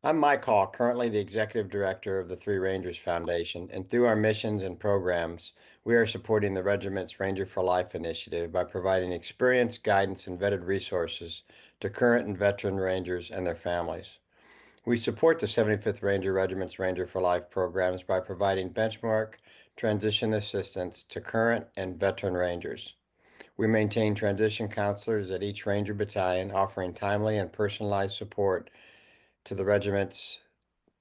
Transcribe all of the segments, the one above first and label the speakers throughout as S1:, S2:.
S1: I'm Mike Hall, currently the Executive Director of the Three Rangers Foundation, and through our missions and programs, we are supporting the regiment's Ranger for Life initiative by providing experience, guidance, and vetted resources to current and veteran Rangers and their families. We support the 75th Ranger Regiment's Ranger for Life programs by providing benchmark transition assistance to current and veteran Rangers. We maintain transition counselors at each Ranger battalion, offering timely and personalized support to the regiment's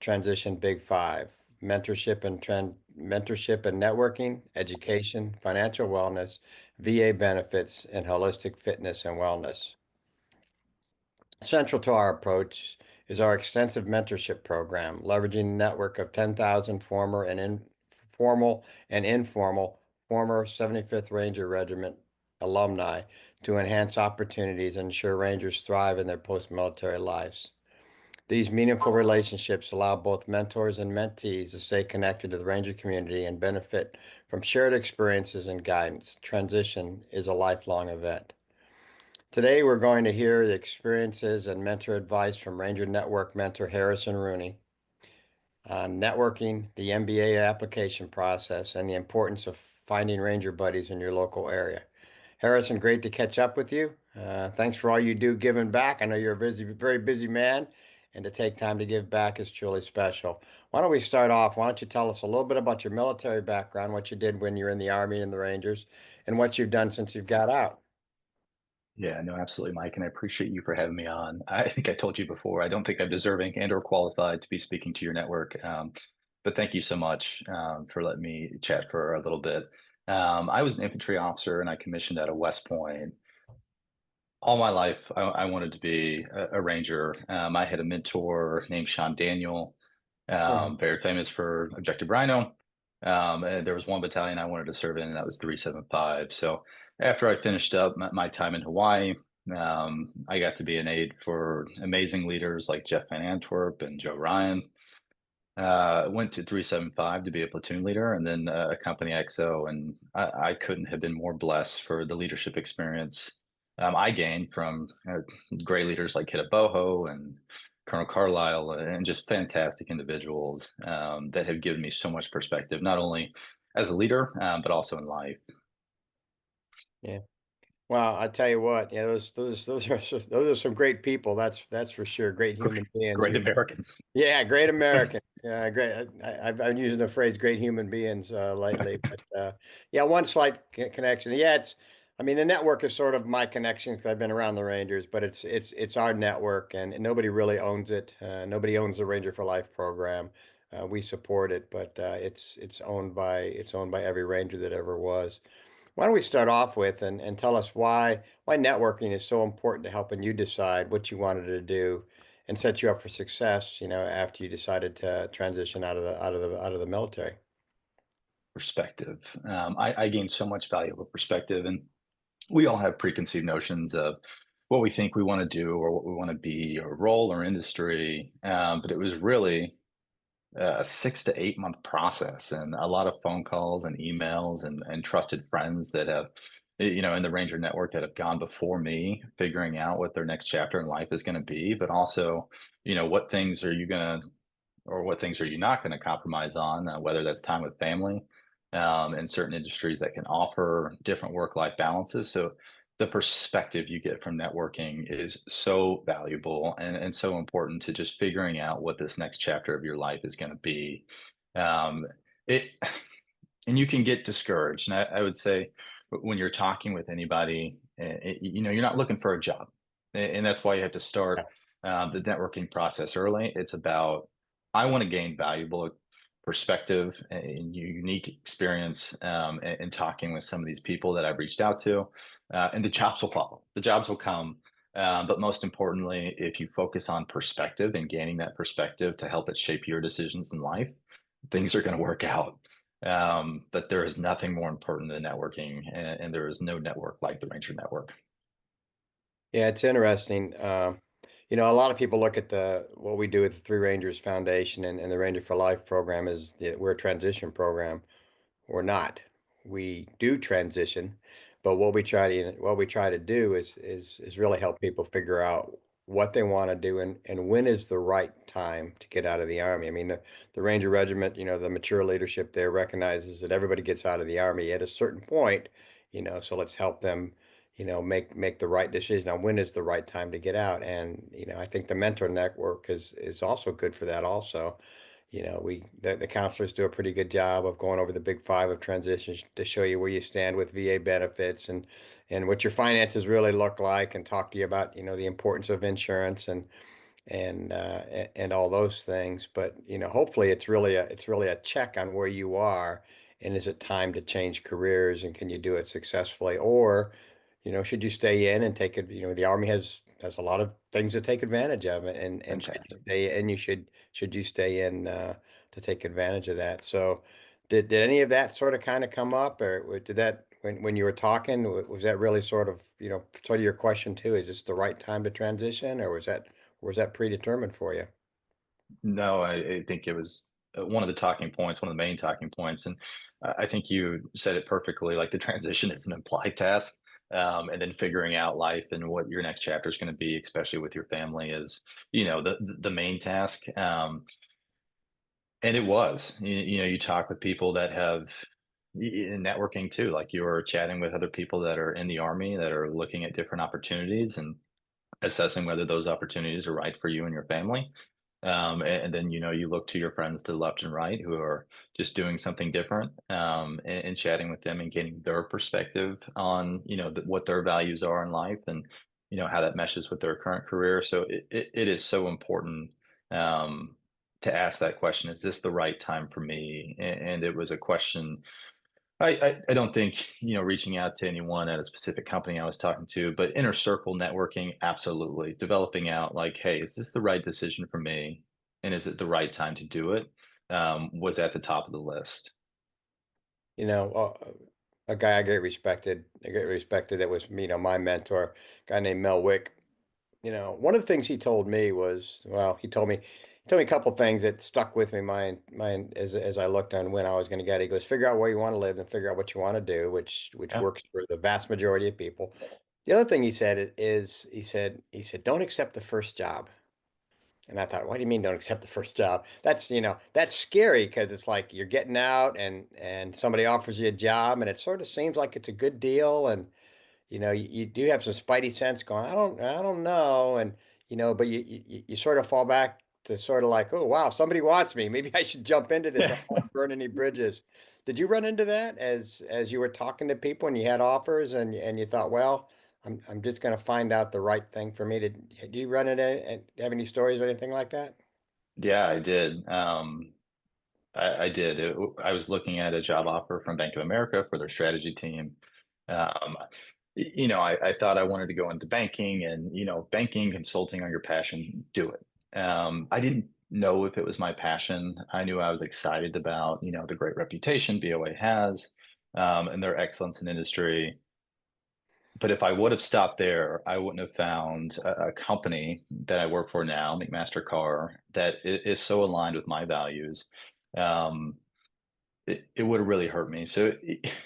S1: transition big five: mentorship and networking, education, financial wellness, VA benefits, and holistic fitness and wellness. Central to our approach is our extensive mentorship program, leveraging a network of 10,000 formal and informal former 75th Ranger Regiment alumni to enhance opportunities and ensure Rangers thrive in their post-military lives. These meaningful relationships allow both mentors and mentees to stay connected to the Ranger community and benefit from shared experiences and guidance. Transition is a lifelong event. Today, we're going to hear the experiences and mentor advice from Ranger Network mentor Harrison Rooney on networking, the MBA application process, and the importance of finding Ranger buddies in your local area. Harrison, great to catch up with you. Thanks for all you do giving back. I know you're a busy, very busy man, and to take time to give back is truly special. Why don't we start off? Why don't you tell us a little bit about your military background, what you did when you were in the Army and the Rangers, and what you've done since you've got out?
S2: Yeah, no, absolutely, Mike, and I appreciate you for having me on. I think I told you before, I don't think I'm deserving and or qualified to be speaking to your network, but thank you so much for letting me chat for a little bit. I was an infantry officer and I commissioned out of West Point. All my life, I wanted to be a ranger. I had a mentor named Sean Daniel,
S1: Mhm.
S2: very famous for Objective Rhino. And there was one battalion I wanted to serve in, and that was 375. So after I finished up my time in Hawaii, I got to be an aide for amazing leaders like Jeff Van Antwerp and Joe Ryan. Went to 375 to be a platoon leader and then a company XO. And I couldn't have been more blessed for the leadership experience I gained from great leaders like Kidda Boho and Colonel Carlisle and just fantastic individuals that have given me so much perspective, not only as a leader, but also in life.
S1: Yeah. Well, I tell you what, yeah, those are some great people. That's for sure. Great human beings.
S2: Great Americans.
S1: Yeah, great Americans. Yeah, great. I've been using the phrase "great human beings" lately, but yeah, one slight connection. Yeah, I mean, the network is sort of my connection because I've been around the Rangers, but it's our network, and nobody really owns it. Nobody owns the Ranger for Life program. We support it, but it's owned by every Ranger that ever was. Why don't we start off with and tell us why networking is so important to helping you decide what you wanted to do and set you up for success, after you decided to transition out of the military.
S2: Perspective. I gained so much valuable perspective, and we all have preconceived notions of what we think we want to do or what we want to be or role or industry. But it was really a 6 to 8 month process and a lot of phone calls and emails and trusted friends that have, in the Ranger network that have gone before me, figuring out what their next chapter in life is going to be, but also, what things are you going to or what things are you not going to compromise on, whether that's time with family in certain industries that can offer different work-life balances. So the perspective you get from networking is so valuable and so important to just figuring out what this next chapter of your life is going to be. Um, it and you can get discouraged. And I would say when you're talking with anybody, you're not looking for a job, and that's why you have to
S1: Yeah.
S2: start the networking process early. It's about I want to gain valuable perspective and unique experience in talking with some of these people that I've reached out to, and the jobs will follow. The jobs will come. But most importantly, if you focus on perspective and gaining that perspective to help it shape your decisions in life, things are going to work out. But there is nothing more important than networking, and there is no network like the Ranger Network.
S1: Yeah, it's interesting. A lot of people look at what we do with the Three Rangers Foundation and the Ranger for Life program is we're a transition program. We're not. We do transition, but what we try to do is really help people figure out what they want to do, and when is the right time to get out of the Army. I mean, the Ranger Regiment, the mature leadership there recognizes that everybody gets out of the Army at a certain point, so let's help them, make the right decision on when is the right time to get out. And, I think the mentor network is also good for that also. The counselors do a pretty good job of going over the big five of transitions to show you where you stand with VA benefits and what your finances really look like, and talk to you about, the importance of insurance and all those things. But, hopefully it's really a check on where you are, and is it time to change careers, and can you do it successfully? Or, should you stay in and take it? The Army has a lot of things to take advantage of, and should you
S2: Fantastic.
S1: stay and you should you stay in to take advantage of that. So did any of that sort of kind of come up, or did that when you were talking, was that really sort of your question too? Is this the right time to transition, or was that predetermined for you?
S2: No, I think it was one of the talking points, one of the main talking points, and I think you said it perfectly. Like the transition is an implied task, and then figuring out life and what your next chapter is going to be, especially with your family, is the main task. And it was, you talk with people that have networking too, like you're chatting with other people that are in the army that are looking at different opportunities and assessing whether those opportunities are right for you and your family. And then, you look to your friends to the left and right who are just doing something different, and chatting with them and getting their perspective on, what their values are in life and, how that meshes with their current career. So it is so important, um, to ask that question, is this the right time for me? And it was a question I don't think, reaching out to anyone at a specific company I was talking to, but inner circle networking, absolutely. Developing out like, hey, is this the right decision for me? And is it the right time to do it? Was at the top of the list.
S1: A guy I get respected that was, my mentor, a guy named Mel Wick. One of the things he told me was, well, he told me a couple things that stuck with me, mine as I looked on when I was going to get it. He goes, figure out where you want to live, and figure out what you want to do, which
S2: Yeah.
S1: works for the vast majority of people. The other thing he said is, he said, don't accept the first job. And I thought, what do you mean don't accept the first job? That's scary, because it's like you're getting out, and somebody offers you a job, and it sort of seems like it's a good deal, and you do have some spidey sense going, I don't know. And, but you sort of fall back to sort of like, oh, wow, somebody wants me. Maybe I should jump into this. I don't want to burn any bridges. Did you run into that as you were talking to people and you had offers, and you thought, well, I'm just going to find out the right thing for me? Did you run into and have any stories or anything like that?
S2: Yeah, I did. I did. I was looking at a job offer from Bank of America for their strategy team. I thought I wanted to go into banking and, banking, consulting on your passion, do it. I didn't know if it was my passion. I knew I was excited about, the great reputation BOA has, and their excellence in industry. But if I would have stopped there, I wouldn't have found a company that I work for now, McMaster-Carr, that is so aligned with my values. Um, it would have really hurt me. So,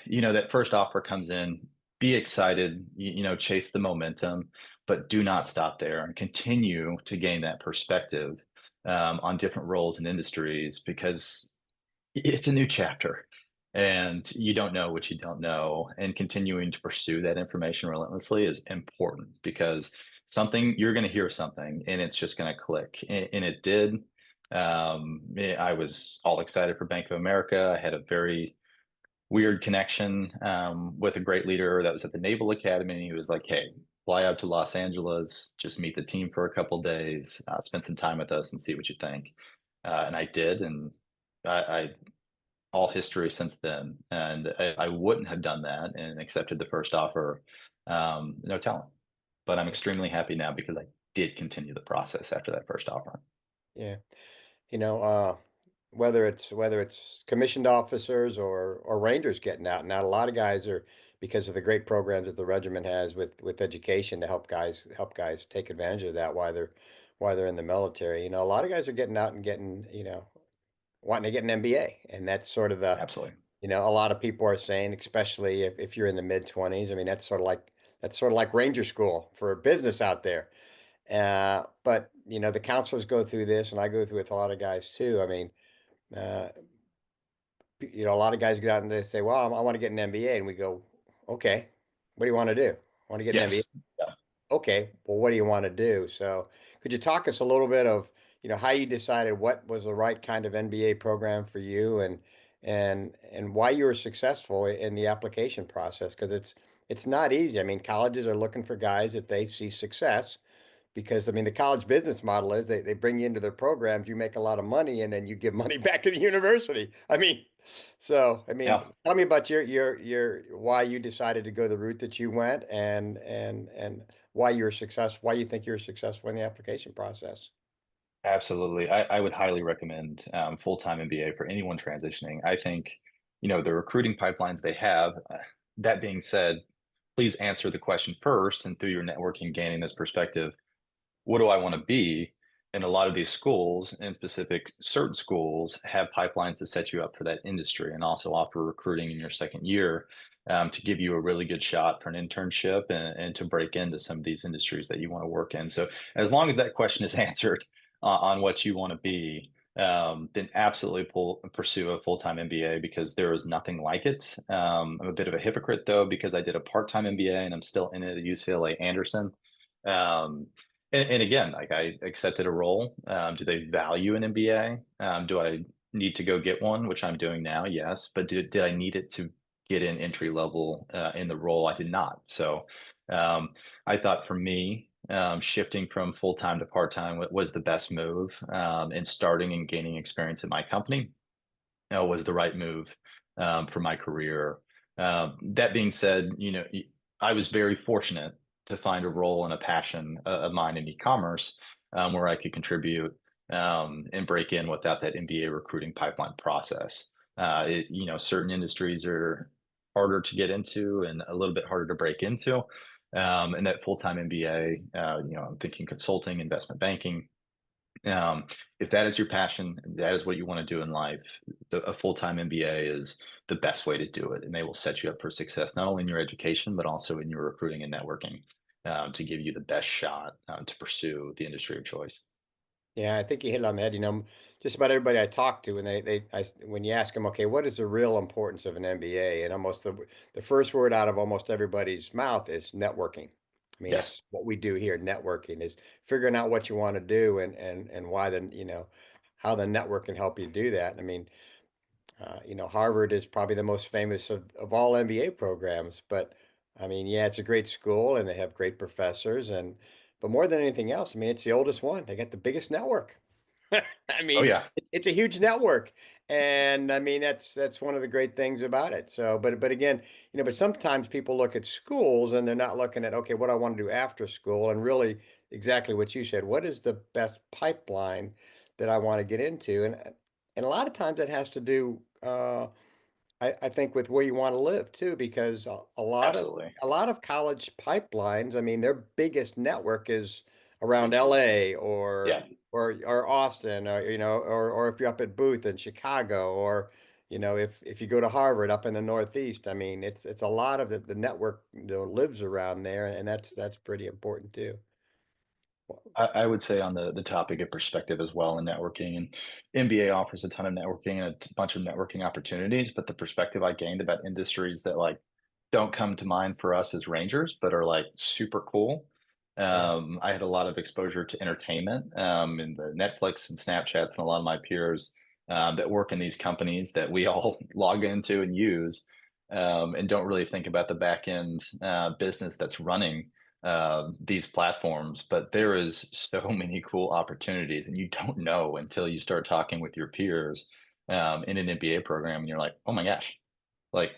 S2: that first offer comes in, be excited, chase the momentum, but do not stop there and continue to gain that perspective, on different roles and industries, because it's a new chapter and you don't know what you don't know. And continuing to pursue that information relentlessly is important, because you're going to hear something and it's just going to click. And it did. I was all excited for Bank of America. I had a very weird connection, with a great leader that was at the Naval Academy. He was like, hey, fly out to Los Angeles, just meet the team for a couple days, spend some time with us and see what you think. And I did. And I all history since then. And I wouldn't have done that and accepted the first offer, no telling. But I'm extremely happy now because I did continue the process after that first offer.
S1: Yeah. you know, uh, whether it's commissioned officers or Rangers getting out. Now, a lot of guys are, because of the great programs that the regiment has with education to help guys take advantage of that while they're in the military. A lot of guys are getting out and wanting to get an MBA, and that's sort of
S2: Absolutely.
S1: a lot of people are saying, especially if you're in the mid 20s. I mean, that's sort of like Ranger School for business out there. But the counselors go through this, and I go through it with a lot of guys too. I mean, uh, a lot of guys get out and they say, "Well, I want to get an MBA," and we go, "Okay, what do you want to do? Want to get an MBA?
S2: Yes. Yeah.
S1: Okay, well, what do you want to do?" So, could you talk us a little bit of, how you decided what was the right kind of MBA program for you, and why you were successful in the application process? Because it's not easy. I mean, colleges are looking for guys that they see success, because I mean the college business model is they bring you into their programs, you make a lot of money, and then you give money back to the university. I mean, so I mean,
S2: Yeah.
S1: tell me about your why you decided to go the route that you went, and why you're successful, why you think you're successful in the application process.
S2: Absolutely. I would highly recommend full-time MBA for anyone transitioning. I think, the recruiting pipelines they have, that being said, please answer the question first and through your networking, gaining this perspective, what do I want to be? And a lot of these schools, in specific, certain schools have pipelines to set you up for that industry and also offer recruiting in your second year to give you a really good shot for an internship and to break into some of these industries that you want to work in. So, as long as that question is answered on what you want to be, then absolutely pursue a full time MBA because there is nothing like it. I'm a bit of a hypocrite though, because I did a part time MBA and I'm still in it at UCLA Anderson. Um, and again, like I accepted a role. Do they value an MBA? Do I need to go get one, which I'm doing now? Yes. But did I need it to get in entry level in the role? I did not. So um, I thought for me, shifting from full time to part time was the best move. And starting and gaining experience in my company was the right move for my career. That being said, I was very fortunate to find a role and a passion of mine in e-commerce where I could contribute and break in without that MBA recruiting pipeline process. Certain industries are harder to get into and a little bit harder to break into. And that full-time MBA, I'm thinking consulting, investment banking, if that is your passion, that is what you want to do in life, a full-time MBA is the best way to do it, and they will set you up for success, not only in your education, but also in your recruiting and networking, to give you the best shot to pursue the industry of choice.
S1: Yeah, I think you hit it on the head. Just about everybody I talk to, and when you ask them, okay, what is the real importance of an MBA? And almost the first word out of almost everybody's mouth is networking. I mean,
S2: Yes,
S1: it's what we do here. Networking is figuring out what you want to do, and why how the network can help you do that. I mean, Harvard is probably the most famous of all MBA programs, but I mean, yeah, it's a great school and they have great professors, but more than anything else, I mean, it's the oldest one. They got the biggest network. I
S2: oh
S1: mean,
S2: yeah,
S1: it's a huge network, and I mean that's one of the great things about it. So, but again, but sometimes people look at schools and they're not looking at, okay, what I want to do after school, and really exactly what you said. What is the best pipeline that I want to get into? And a lot of times it has to do, I think, with where you want to live too, because a lot of
S2: absolutely,
S1: college pipelines, I mean, their biggest network is around LA,
S2: yeah.
S1: or Austin, or or if you're up at Booth in Chicago, or if you go to Harvard up in the Northeast. I mean, it's a lot of the network, lives around there, and that's pretty important too.
S2: I would say on the topic of perspective as well and networking, and MBA offers a ton of networking and bunch of networking opportunities, but the perspective I gained about industries that like don't come to mind for us as rangers, but are like super cool.
S1: Yeah.
S2: I had a lot of exposure to entertainment in the Netflix and Snapchats and a lot of my peers that work in these companies that we all log into and use and don't really think about the back end business that's running these platforms. But there is so many cool opportunities, and you don't know until you start talking with your peers in an MBA program, and you're like, oh my gosh, like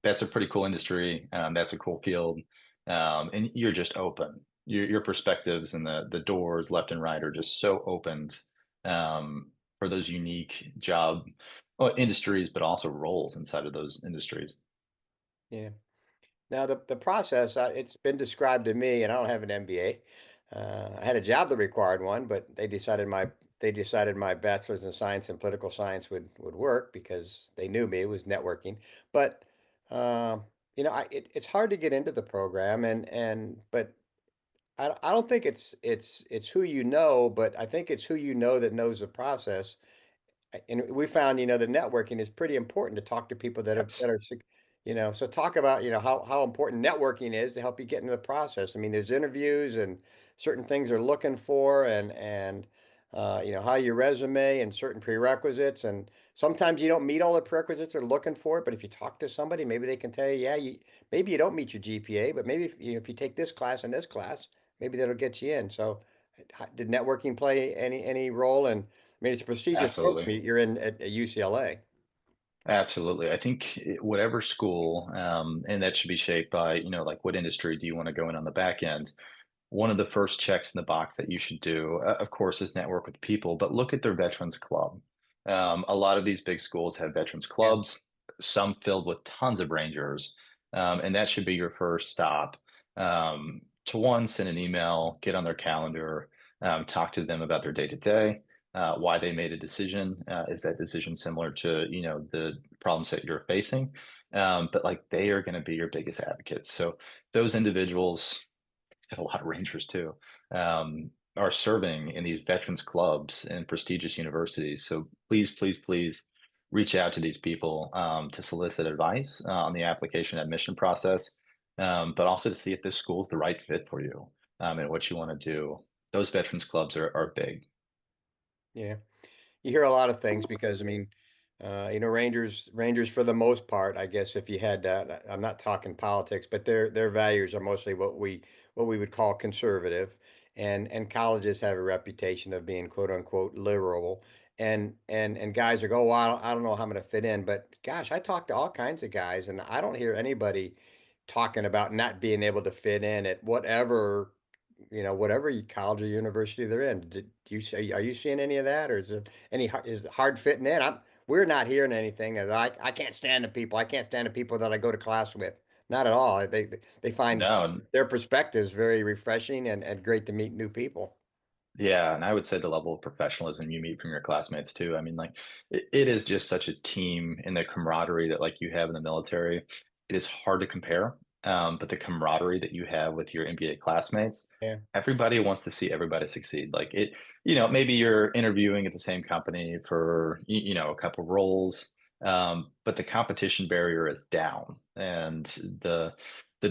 S2: that's a pretty cool industry. That's a cool field. And you're just open. Your perspectives and the doors left and right are just so opened for those unique job industries, but also roles inside of those industries.
S1: Yeah. Now the process, it's been described to me, and I don't have an MBA. I had a job that required one, but they decided my bachelor's in science and political science would work because they knew me. It was networking, but um, it's hard to get into the program, but I don't think it's who you know, but I think it's who you know that knows the process. And we found, that networking is pretty important to talk to people that
S2: Yes,
S1: are, so talk about, how important networking is to help you get into the process. I mean, there's interviews and certain things they're looking for and how your resume and certain prerequisites. And sometimes you don't meet all the prerequisites they're looking for, but if you talk to somebody, maybe they can tell you, yeah, maybe you don't meet your GPA, but maybe if you take this class and this class, maybe that'll get you in. So did networking play any role in? I mean, it's a prestigious
S2: absolutely.
S1: program. You're in at UCLA.
S2: Absolutely. I think whatever school, and that should be shaped by, like what industry do you want to go in on the back end? One of the first checks in the box that you should do, of course, is network with people, but look at their veterans club. A lot of these big schools have veterans
S1: Yeah.
S2: clubs, some filled with tons of rangers, and that should be your first stop. To one, send an email, get on their calendar, talk to them about their day to day, why they made a decision. Is that decision similar to the problems that you're facing? But like they are going to be your biggest advocates. So those individuals and a lot of Rangers too, are serving in these veterans clubs and prestigious universities. So please, please, please reach out to these people to solicit advice on the application admission process, but also to see if this school is the right fit for you and what you want to do. Those veterans clubs are big.
S1: Yeah. You hear a lot of things because I mean, Rangers for the most part, I guess if you had I'm not talking politics, but their values are mostly what we would call conservative, and colleges have a reputation of being quote unquote liberal, and guys are go, well, I don't know how I'm going to fit in, but gosh, I talk to all kinds of guys, and I don't hear anybody talking about not being able to fit in at whatever college or university they're in. Do you say, are you seeing any of that, or is it is it hard fitting in? We're not hearing anything that I can't stand the people. I can't stand the people that I go to class with. Not at all. They find
S2: No,
S1: their perspectives very refreshing and great to meet new people.
S2: yeah, and I would say the level of professionalism you meet from your classmates too. I mean, like it is just such a team and the camaraderie that like you have in the military. It is hard to compare, but the camaraderie that you have with your MBA classmates,
S1: Yeah,
S2: everybody wants to see everybody succeed. Like it, maybe you're interviewing at the same company for a couple roles, but the competition barrier is down, and the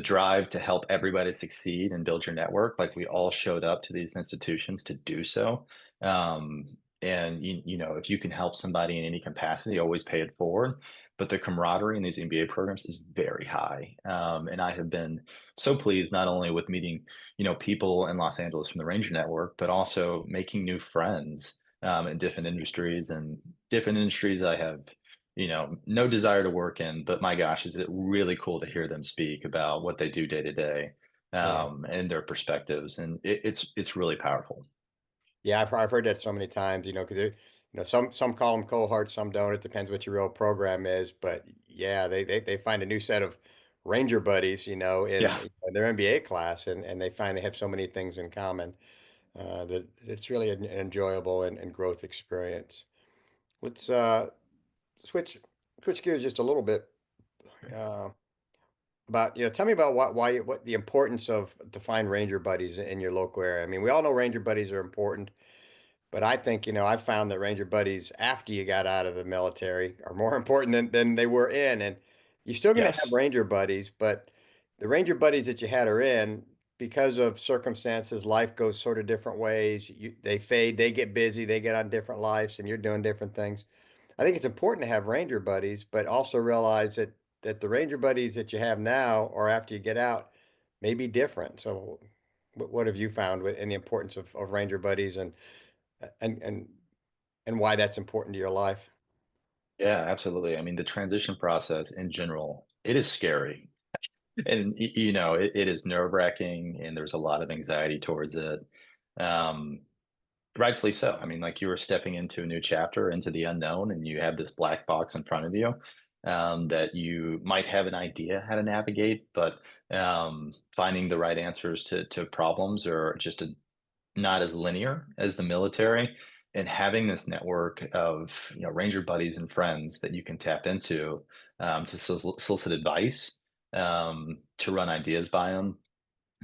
S2: drive to help everybody succeed and build your network, like we all showed up to these institutions to do so. And if you can help somebody in any capacity, always pay it forward. But the camaraderie in these MBA programs is very high. And I have been so pleased not only with meeting, people in Los Angeles from the Ranger Network, but also making new friends in different industries I have no desire to work in, but my gosh, is it really cool to hear them speak about what they do day to day,
S1: yeah,
S2: and their perspectives, and it's really powerful.
S1: yeah. I've heard that so many times. Because some call them cohorts, some don't. It depends what your real program is. But yeah, they find a new set of Ranger buddies,
S2: Yeah,
S1: in their MBA class, and they find they have so many things in common. That it's really an enjoyable and growth experience. Let's switch switch gears just a little bit. Uh, tell me about what the importance of to find ranger buddies in your local area. I mean, we all know ranger buddies are important, but I think, I've found that ranger buddies after you got out of the military are more important than they were in. And you're still going to have
S2: yes,
S1: ranger buddies, but the ranger buddies that you had are in because of circumstances, life goes sort of different ways. They fade, they get busy, they get on different lives, and you're doing different things. I think it's important to have ranger buddies, but also realize that the ranger buddies that you have now or after you get out may be different. So what have you found in the importance of ranger buddies and and and why that's important to your life?
S2: yeah, absolutely. I mean, the transition process in general, it is scary, and it is nerve wracking, and there's a lot of anxiety towards it. Um, Rightfully so. I mean, like you were stepping into a new chapter, into the unknown, and you have this black box in front of you that you might have an idea how to navigate, but finding the right answers to problems are just not as linear as the military. And having this network of ranger buddies and friends that you can tap into to solicit advice, to run ideas by them,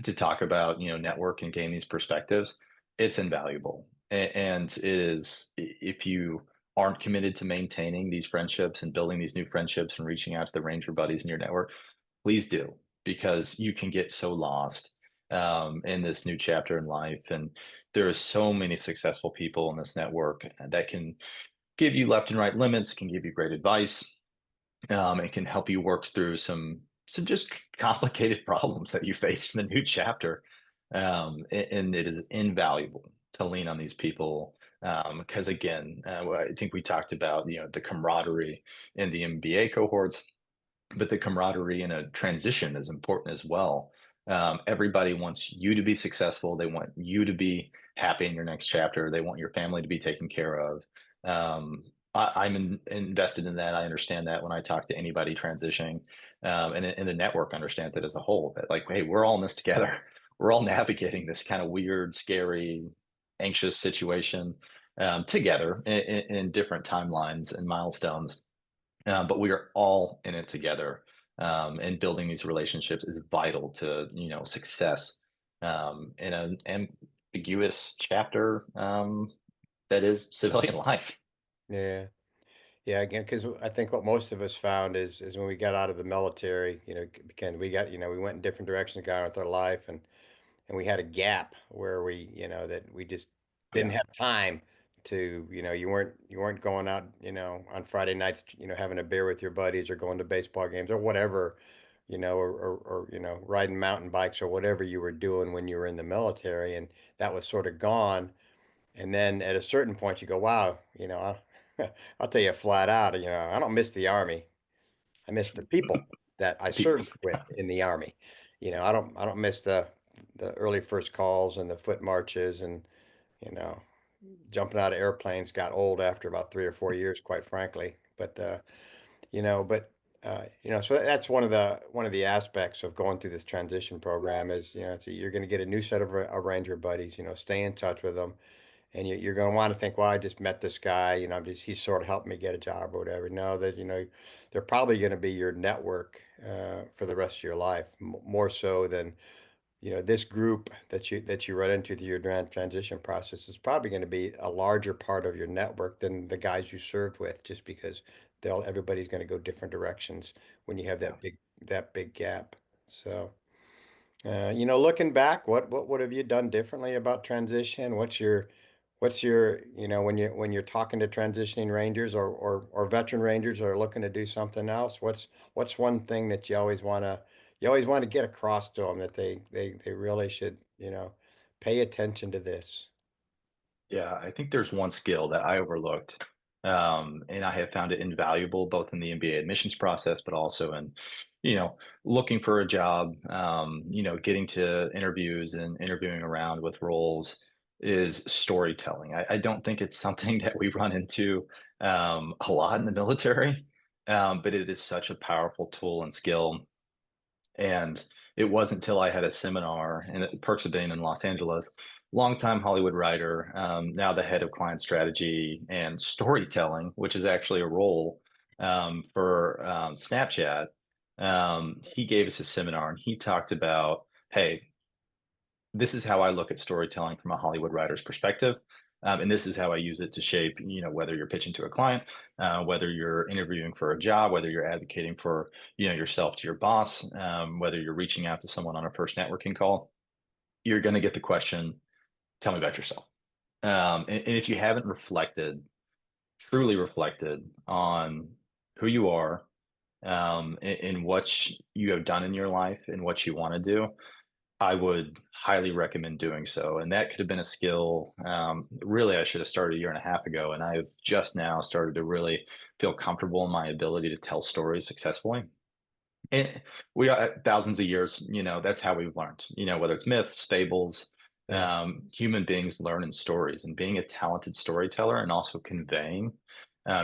S2: to talk about, network and gain these perspectives, it's invaluable. And it is, if you aren't committed to maintaining these friendships and building these new friendships and reaching out to the ranger buddies in your network, please do, because you can get so lost in this new chapter in life. And there are so many successful people in this network that can give you left and right limits, can give you great advice, it can help you work through some just complicated problems that you face in the new chapter. And it is invaluable to lean on these people because, again, I think we talked about the camaraderie in the MBA cohorts, but the camaraderie in a transition is important as well. Everybody wants you to be successful. They want you to be happy in your next chapter. They want your family to be taken care of. I'm invested in that. I understand that when I talk to anybody transitioning, and the network understands that as a whole. That like, hey, we're all in this together. We're all navigating this kind of weird, scary, anxious situation together in different timelines and milestones, but we are all in it together. And building these relationships is vital to success in an ambiguous chapter that is civilian life.
S1: Yeah. Yeah, again, because I think what most of us found is when we got out of the military, again, we got, we went in different directions, got on with our life, and we had a gap where we, that we just didn't
S2: Yeah,
S1: have time to, you weren't going out, on Friday nights, having a beer with your buddies or going to baseball games or whatever, or riding mountain bikes or whatever you were doing when you were in the military, and that was sort of gone. And then at a certain point, you go, wow, I'll tell you flat out, I don't miss the Army. I miss the people that I
S2: the people.
S1: served with in the Army. I don't miss the early first calls and the foot marches and, you know, jumping out of airplanes got old after about 3 or 4 years, quite frankly. But so that's one of the aspects of going through this transition program is, so you're going to get a new set of Ranger buddies, stay in touch with them, and you're going to want to think, well, I just met this guy, he sort of helped me get a job or whatever. No, that, they're probably going to be your network for the rest of your life, more so than, this group that you run into through your transition process is probably going to be a larger part of your network than the guys you served with, just because everybody's going to go different directions when you have
S2: Yeah.
S1: that big gap. So. Looking back, what have you done differently about transition? What's your, when you're talking to transitioning Rangers or veteran Rangers or looking to do something else? What's one thing that you always want to get across to them that they really should, pay attention to this.
S2: Yeah, I think there's one skill that I overlooked, and I have found it invaluable both in the MBA admissions process, but also in, you know, looking for a job, getting to interviews and interviewing around with roles is storytelling. I don't think it's something that we run into a lot in the military, but it is such a powerful tool and skill. And it wasn't until I had a seminar, and the perks of being in Los Angeles, longtime Hollywood writer, now the head of client strategy and storytelling, which is actually a role for Snapchat. He gave us a seminar and he talked about, hey, this is how I look at storytelling from a Hollywood writer's perspective. And this is how I use it to shape, whether you're pitching to a client, whether you're interviewing for a job, whether you're advocating for, yourself to your boss, whether you're reaching out to someone on a first networking call, you're going to get the question, tell me about yourself. And if you haven't truly reflected on who you are, and what you have done in your life and what you want to do, I would highly recommend doing so. And that could have been a skill. Really, I should have started a year and a half ago. And I've just now started to really feel comfortable in my ability to tell stories successfully. And we are thousands of years, that's how we've learned, whether it's myths, fables,
S1: Yeah.
S2: human beings learn in stories, and being a talented storyteller and also conveying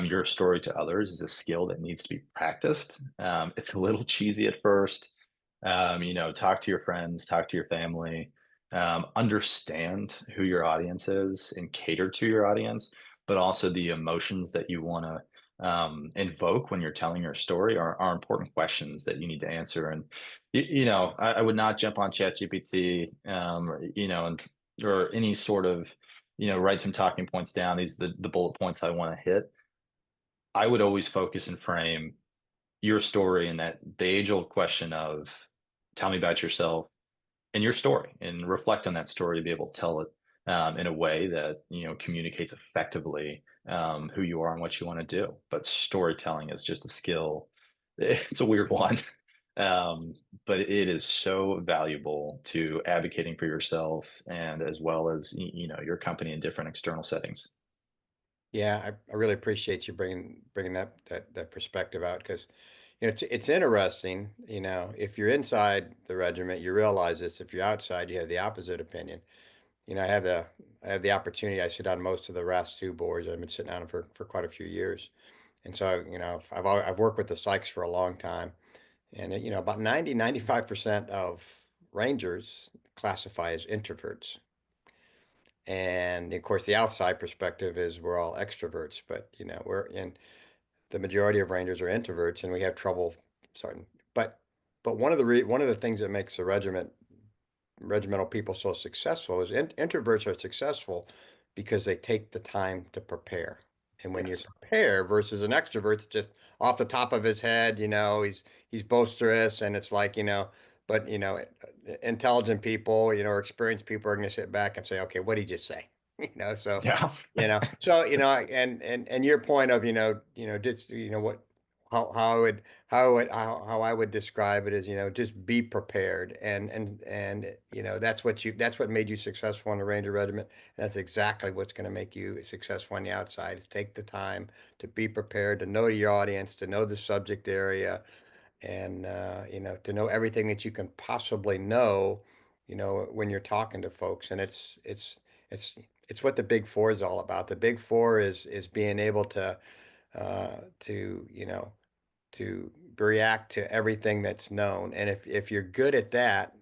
S2: your story to others is a skill that needs to be practiced. It's a little cheesy at first. Talk to your friends, talk to your family, understand who your audience is and cater to your audience, but also the emotions that you want to invoke when you're telling your story are important questions that you need to answer. And I would not jump on ChatGPT, or any sort of, write some talking points down. These are the bullet points I want to hit. I would always focus and frame your story in that the age old question of, tell me about yourself and your story, and reflect on that story to be able to tell it in a way that communicates effectively who you are and what you want to do. But storytelling is just a skill. It's a weird one, um, but it is so valuable to advocating for yourself, and as well as your company in different external settings.
S1: Yeah, I really appreciate you bringing that perspective out because it's interesting. If you're inside the regiment, you realize this. If you're outside, you have the opposite opinion. I have the opportunity. I sit on most of the RAS2 boards. I've been sitting on them for quite a few years, and so I've worked with the psychs for a long time, and about 95% of Rangers classify as introverts. And of course, the outside perspective is we're all extroverts, but we're in the majority of Rangers are introverts, and we have trouble starting. But one of the things that makes the regimental people so successful is introverts are successful because they take the time to prepare. And when you
S2: Yes.
S1: prepare versus an extrovert that's just off the top of his head, he's boisterous and it's like, but intelligent people, or experienced people are going to sit back and say, okay, what did he just say? So
S2: Yeah.
S1: and your point of, just, what, how I would, how I would describe it is, just be prepared. And, that's what made you successful in the Ranger Regiment. That's exactly what's going to make you successful on the outside is take the time to be prepared, to know your audience, to know the subject area, and, to know everything that you can possibly know, when you're talking to folks. And it's, it's what the Big Four is all about. The Big Four is being able to, to react to everything that's known. And if you're good at that,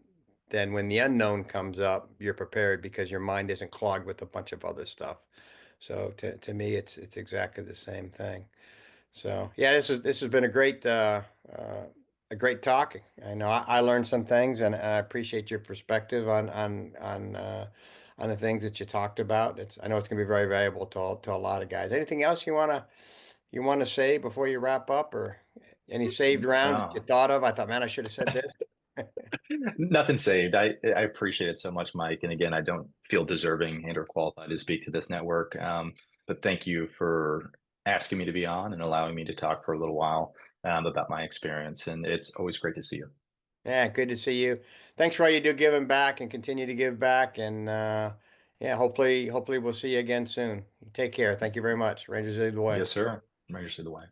S1: then when the unknown comes up, you're prepared because your mind isn't clogged with a bunch of other stuff. So to me, it's exactly the same thing. So yeah, this has been a great talk. I know I learned some things, and I appreciate your perspective on the things that you talked about. I know it's going to be very valuable to a lot of guys. Anything else you want to say before you wrap up, or any saved rounds that you
S2: No.
S1: thought of? I thought, man, I should have said this.
S2: Nothing saved. I appreciate it so much, Mike. And again, I don't feel deserving and or qualified to speak to this network. But thank you for asking me to be on and allowing me to talk for a little while about my experience. And it's always great to see you.
S1: Yeah, good to see you. Thanks for all you do giving back and continue to give back. And yeah, hopefully we'll see you again soon. Take care. Thank you very much. Rangers lead the way.
S2: Yes, sir. Rangers through the way.